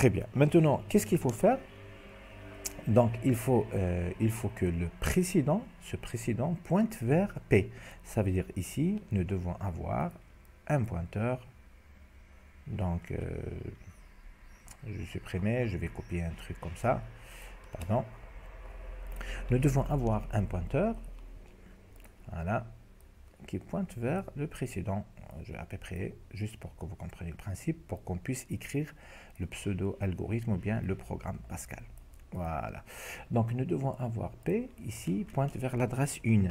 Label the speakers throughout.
Speaker 1: très bien. Maintenant, qu'est-ce qu'il faut faire? Donc, il faut que ce précédent pointe vers P. Ça veut dire ici, nous devons avoir un pointeur. Donc, je supprimais, je vais copier un truc comme ça. Pardon. Nous devons avoir un pointeur, voilà, qui pointe vers le précédent. Je vais à peu près, juste pour que vous compreniez le principe, pour qu'on puisse écrire le pseudo-algorithme ou bien le programme Pascal. Voilà. Donc, nous devons avoir P, ici, pointe vers l'adresse 1.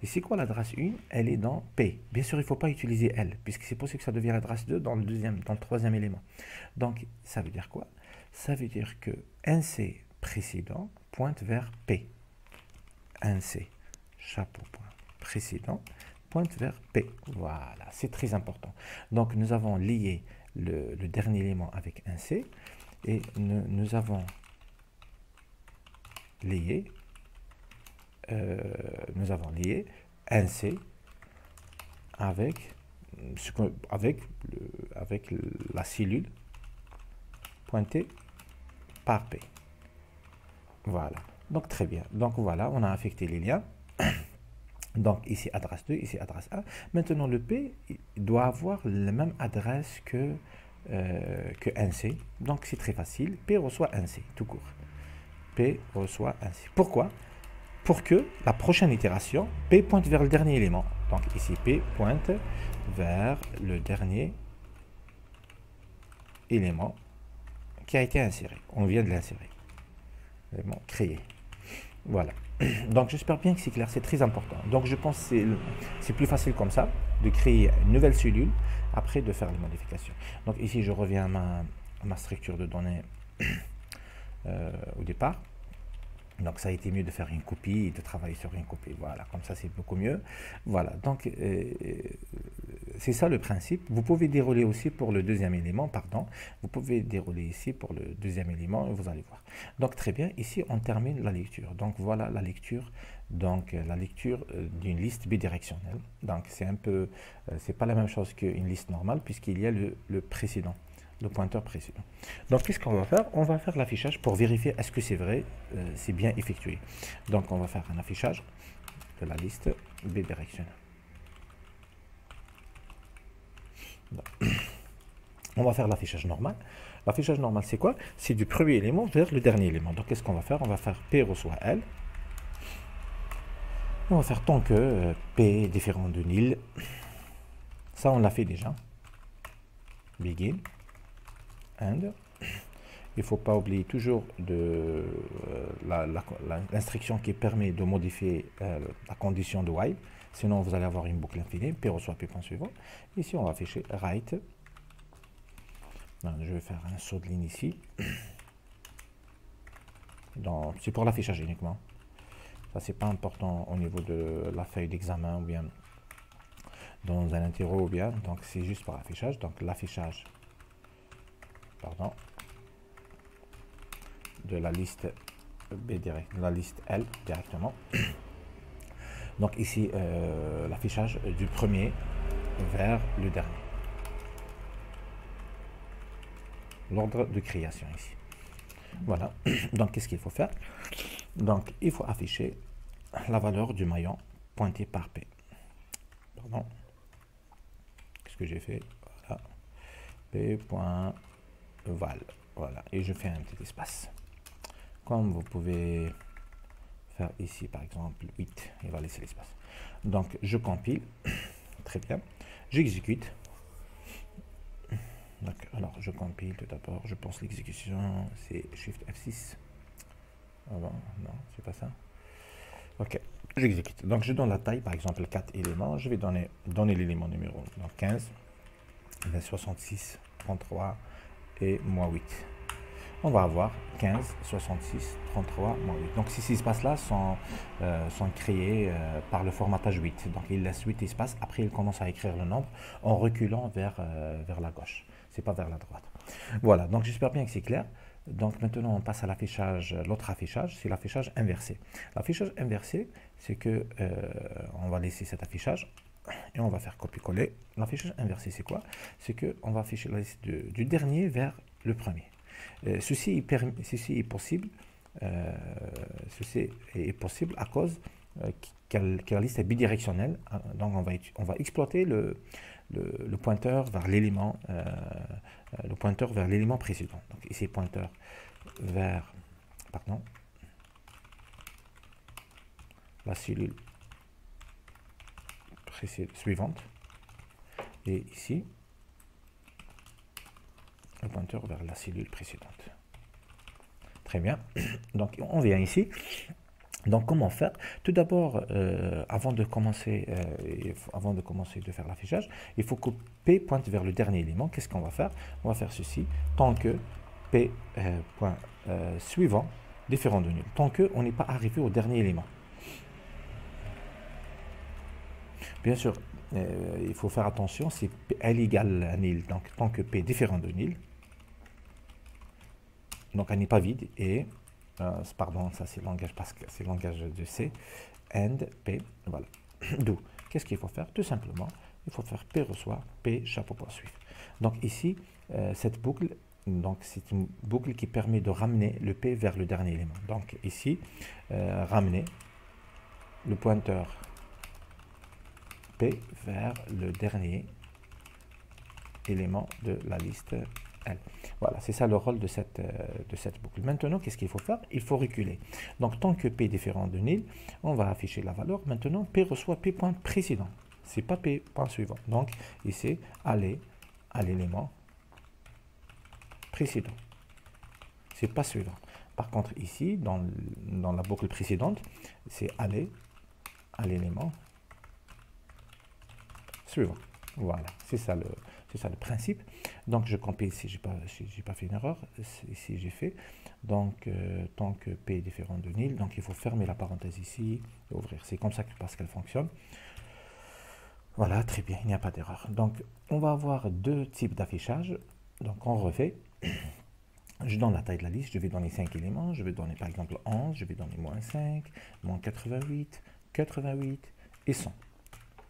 Speaker 1: Et c'est quoi l'adresse 1? Elle est dans P. Bien sûr, il ne faut pas utiliser L, puisque c'est possible que ça devienne l'adresse 2 dans le troisième élément. Donc, ça veut dire quoi? Ça veut dire que un C précédent pointe vers P. Un C, chapeau point précédent, pointe vers P. Voilà, c'est très important. Donc, nous avons lié le dernier élément avec un C, et nous avons lié un C avec la cellule pointée par P. Voilà. Donc, très bien. Donc, voilà, on a affecté les liens. Donc, ici, adresse 2, ici, adresse 1. Maintenant, le P doit avoir la même adresse que un C. Donc, c'est très facile. P reçoit un C, tout court. P reçoit un C. Pourquoi? Pour que la prochaine itération, P pointe vers le dernier élément. Donc, ici, P pointe vers le dernier élément qui a été inséré. On vient de l'insérer. Élément créé. Voilà. Donc, j'espère bien que c'est clair, c'est très important. Donc, je pense que c'est plus facile comme ça, de créer une nouvelle cellule, après de faire les modifications. Donc, ici, je reviens à ma structure de données au départ. Donc, ça a été mieux de faire une copie et de travailler sur une copie. Voilà, comme ça, c'est beaucoup mieux. Voilà, donc, c'est ça le principe. Vous pouvez dérouler aussi pour le deuxième élément, pardon. Vous pouvez dérouler ici pour le deuxième élément et vous allez voir. Donc, très bien. Ici, on termine la lecture. Donc, voilà la lecture. Donc, la lecture d'une liste bidirectionnelle. Donc, c'est un peu, c'est pas la même chose qu'une liste normale puisqu'il y a le précédent. Le pointeur précédent. Donc, qu'est-ce qu'on va faire? On va faire l'affichage pour vérifier est-ce que c'est vrai, c'est bien effectué. Donc, on va faire un affichage de la liste bidirectionnelle. On va faire l'affichage normal. L'affichage normal, c'est quoi? C'est du premier élément vers le dernier élément. Donc, qu'est-ce qu'on va faire? On va faire P reçoit L. On va faire tant que P est différent de nil. Ça, on l'a fait déjà. Begin. And. Il ne faut pas oublier toujours l'instruction qui permet de modifier la condition de while. Sinon, vous allez avoir une boucle infinie. P reçoit P point suivant. Ici, on va afficher write. Je vais faire un saut de ligne ici. C'est pour l'affichage uniquement. Ça, c'est pas important au niveau de la feuille d'examen ou bien dans un interro ou bien. Donc, c'est juste pour l'affichage. Donc, l'affichage, pardon, de la liste B direct, de la liste L directement. Donc, ici, l'affichage du premier vers le dernier. L'ordre de création ici. Voilà. Donc, qu'est-ce qu'il faut faire? Donc, il faut afficher la valeur du maillon pointé par P. Pardon. Qu'est-ce que j'ai fait? Voilà. P.val. Voilà. Et je fais un petit espace. Comme vous pouvez faire ici, par exemple, 8. Il va laisser l'espace. Donc, je compile. Très bien. J'exécute. Donc, alors, je compile tout d'abord. Je pense l'exécution, c'est Shift F6. Ah bon, non, c'est pas ça. Ok, j'exécute. Donc, je donne la taille, par exemple, 4 éléments. Je vais donner l'élément numéro donc 15, 66, 33 et moins 8. On va avoir 15, 66, 33, moins 8. Donc, ces espaces-là sont créés par le formatage 8. Donc, il laisse 8 espaces. Après, il commence à écrire le nombre en reculant vers la gauche. C'est pas vers la droite. Voilà, donc j'espère bien que c'est clair. Donc, maintenant, on passe à l'affichage, l'autre affichage, c'est l'affichage inversé. L'affichage inversé, c'est que on va laisser cet affichage et on va faire copier-coller. L'affichage inversé, c'est quoi? C'est qu'on va afficher la liste du dernier vers le premier. Ceci est possible. Ceci est possible à cause que la liste est bidirectionnelle. Donc on va exploiter le pointeur vers l'élément précédent. Donc ici pointeur vers la cellule suivante, et ici le pointeur vers la cellule précédente. Très bien. Donc on vient ici. Donc comment faire? Tout d'abord, avant de commencer de faire l'affichage, il faut que P pointe vers le dernier élément. Qu'est-ce qu'on va faire? On va faire ceci tant que P suivant différent de nul, tant qu'on n'est pas arrivé au dernier élément. Bien sûr, il faut faire attention, c'est L égale à nil, donc tant que P différent de nil, donc elle n'est pas vide, et pardon, ça c'est le langage parce que c'est le langage de C, and P, voilà. D'où, qu'est-ce qu'il faut faire? Tout simplement, il faut faire P reçoit, P chapeau point suivre. Donc ici, cette boucle, donc c'est une boucle qui permet de ramener le P vers le dernier élément. Donc ici, ramener le pointeur P vers le dernier élément de la liste L. Voilà, c'est ça le rôle de cette boucle. Maintenant, qu'est-ce qu'il faut faire? Il faut reculer. Donc, tant que P est différent de nil, on va afficher la valeur. Maintenant, P reçoit P point précédent. C'est pas P point suivant. Donc, ici, aller à l'élément précédent. C'est pas suivant. Par contre, ici, dans la boucle précédente, c'est aller à l'élément suivant. Voilà, c'est ça le principe. Donc je compile si j'ai pas fait une erreur. Ici j'ai fait. Donc tant que P est différent de nil, donc il faut fermer la parenthèse ici et ouvrir. C'est comme ça que Pascal fonctionne. Voilà, très bien, il n'y a pas d'erreur. Donc on va avoir deux types d'affichage. Donc on refait. Je donne la taille de la liste, je vais donner 5 éléments, je vais donner par exemple 11, je vais donner moins 5, moins 88, 88 et 100.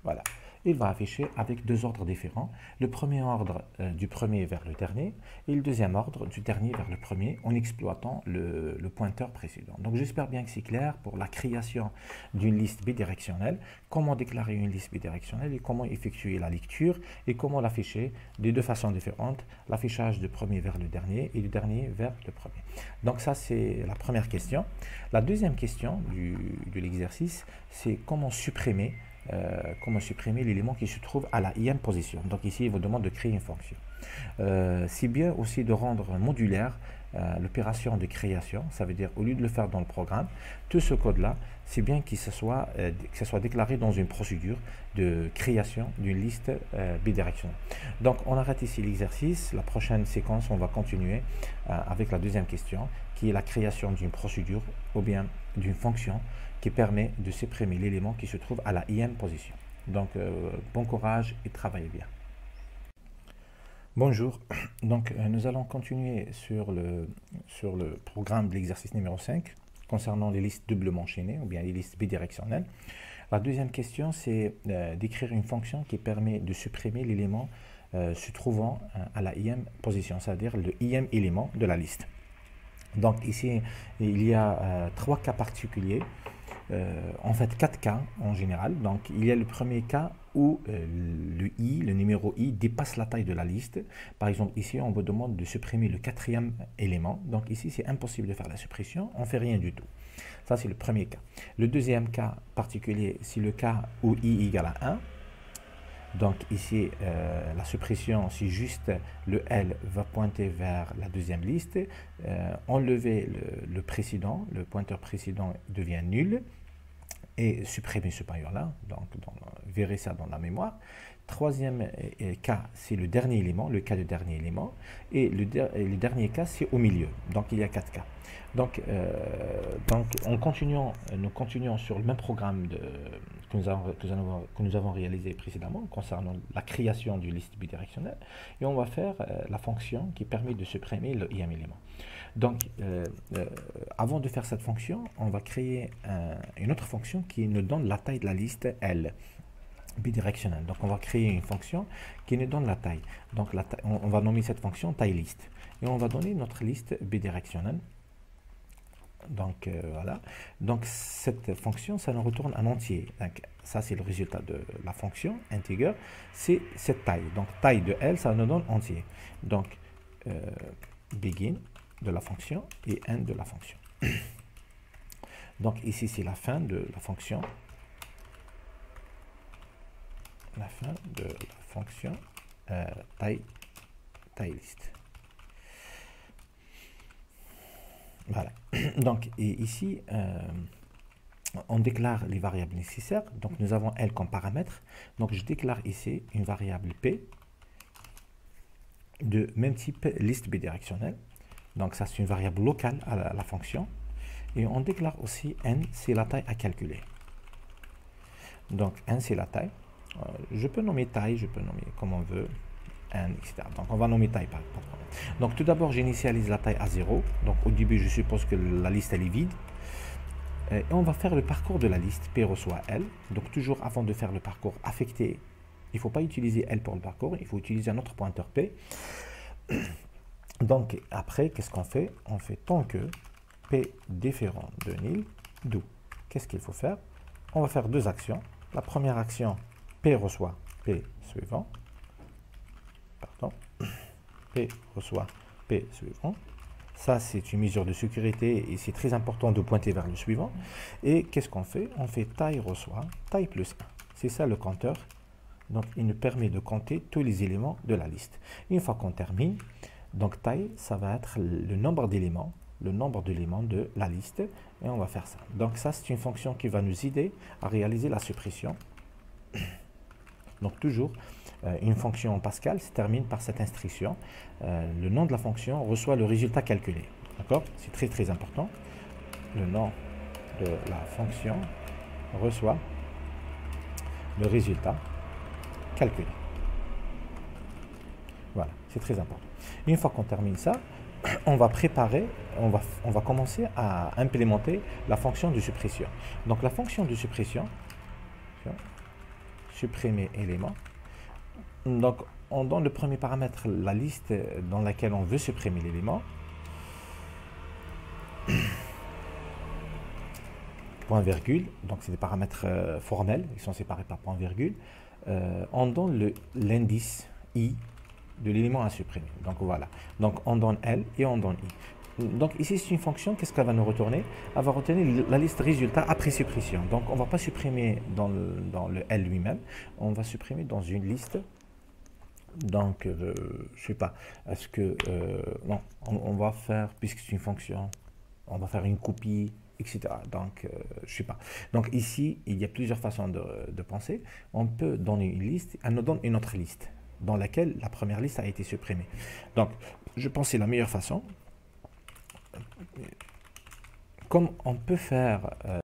Speaker 1: Voilà. Il va afficher avec deux ordres différents. Le premier ordre du premier vers le dernier et le deuxième ordre du dernier vers le premier en exploitant le pointeur précédent. Donc j'espère bien que c'est clair pour la création d'une liste bidirectionnelle, comment déclarer une liste bidirectionnelle et comment effectuer la lecture et comment l'afficher de deux façons différentes, l'affichage du premier vers le dernier et du dernier vers le premier. Donc ça c'est la première question. La deuxième question de l'exercice, c'est comment supprimer l'élément qui se trouve à la ième position. Donc ici, il vous demande de créer une fonction. C'est bien aussi de rendre modulaire l'opération de création. Ça veut dire, au lieu de le faire dans le programme, tout ce code-là, c'est bien que ce soit déclaré dans une procédure de création d'une liste bidirectionnelle. Donc, on arrête ici l'exercice. La prochaine séquence, on va continuer avec la deuxième question, qui est la création d'une procédure ou bien d'une fonction qui permet de supprimer l'élément qui se trouve à la ième position. Donc, bon courage et travaillez bien. Bonjour, donc nous allons continuer sur le programme de l'exercice numéro 5 concernant les listes doublement enchaînées ou bien les listes bidirectionnelles. La deuxième question, c'est d'écrire une fonction qui permet de supprimer l'élément se trouvant à la ième position, c'est-à-dire le ième élément de la liste. Donc ici, il y a trois cas particuliers. En fait 4 cas en général. Donc il y a le premier cas où le numéro i dépasse la taille de la liste. Par exemple ici on vous demande de supprimer le quatrième élément. Donc ici c'est impossible de faire la suppression, on ne fait rien du tout. Ça c'est le premier cas. Le deuxième cas particulier, c'est le cas où i égale à 1. Donc ici, la suppression, si juste le L va pointer vers la deuxième liste, enlever le précédent, le pointeur précédent devient nul, et supprimer ce paillon-là, donc verrez ça dans la mémoire. Troisième cas, c'est le dernier élément, le cas de dernier élément, et le dernier cas, c'est au milieu, donc il y a 4 cas. Donc nous continuons sur le même programme que nous avons réalisé précédemment concernant la création d'une liste bidirectionnelle, et on va faire la fonction qui permet de supprimer le ième élément. Donc, avant de faire cette fonction, on va créer une autre fonction qui nous donne la taille de la liste L bidirectionnelle. Donc, on va créer une fonction qui nous donne la taille. Donc, on va nommer cette fonction taille liste. et on va donner notre liste bidirectionnelle. Donc voilà, donc cette fonction, ça nous retourne un entier. Donc, ça c'est le résultat de la fonction integer, c'est cette taille. Donc taille de L, ça nous donne entier. Donc begin de la fonction et end de la fonction. Donc ici c'est la fin de la fonction. La fin de la fonction taille list. Voilà. Donc, et ici, on déclare les variables nécessaires. Donc, nous avons L comme paramètre. Donc, je déclare ici une variable P de même type liste bidirectionnelle. Donc, ça, c'est une variable locale à la fonction. Et on déclare aussi N, c'est la taille à calculer. Donc, N, c'est la taille. Je peux nommer taille, je peux nommer comme on veut. N, etc. Donc, on va nommer taille pas de problème. Donc, tout d'abord, j'initialise la taille à 0. Donc, au début, je suppose que la liste, elle est vide. Et on va faire le parcours de la liste. P reçoit L. Donc, toujours avant de faire le parcours affecté, il ne faut pas utiliser L pour le parcours. Il faut utiliser un autre pointeur P. Donc, après, qu'est-ce qu'on fait? On fait tant que P différent de nil, do. Qu'est-ce qu'il faut faire? On va faire deux actions. La première action, P reçoit P suivant. Pardon, P reçoit P suivant. Ça, c'est une mesure de sécurité et c'est très important de pointer vers le suivant. Et qu'est-ce qu'on fait? On fait taille reçoit taille plus 1. C'est ça le compteur. Donc, il nous permet de compter tous les éléments de la liste. Une fois qu'on termine, donc taille, ça va être le nombre d'éléments de la liste. Et on va faire ça. Donc, ça, c'est une fonction qui va nous aider à réaliser la suppression. Donc, toujours, une fonction en Pascal se termine par cette instruction. Le nom de la fonction reçoit le résultat calculé. D'accord? C'est très, très important. Le nom de la fonction reçoit le résultat calculé. Voilà, c'est très important. Une fois qu'on termine ça, on va préparer, on va commencer à implémenter la fonction de suppression. Donc, la fonction de suppression, supprimer élément. Donc, on donne le premier paramètre, la liste dans laquelle on veut supprimer l'élément. Point virgule, donc c'est des paramètres formels, ils sont séparés par point virgule. On donne l'indice I de l'élément à supprimer. Donc voilà. Donc on donne L et on donne I. Donc ici c'est une fonction, qu'est-ce qu'elle va nous retourner? Elle va retourner la liste résultat après suppression. Donc on ne va pas supprimer dans le L lui-même, on va supprimer dans une liste. Donc, je ne sais pas, est-ce que, non, on va faire, puisque c'est une fonction, on va faire une copie, etc. Donc, je ne sais pas. Donc ici, il y a plusieurs façons de penser. On peut donner une liste, elle nous donne une autre liste, dans laquelle la première liste a été supprimée. Donc, je pense que c'est la meilleure façon. Comme on peut faire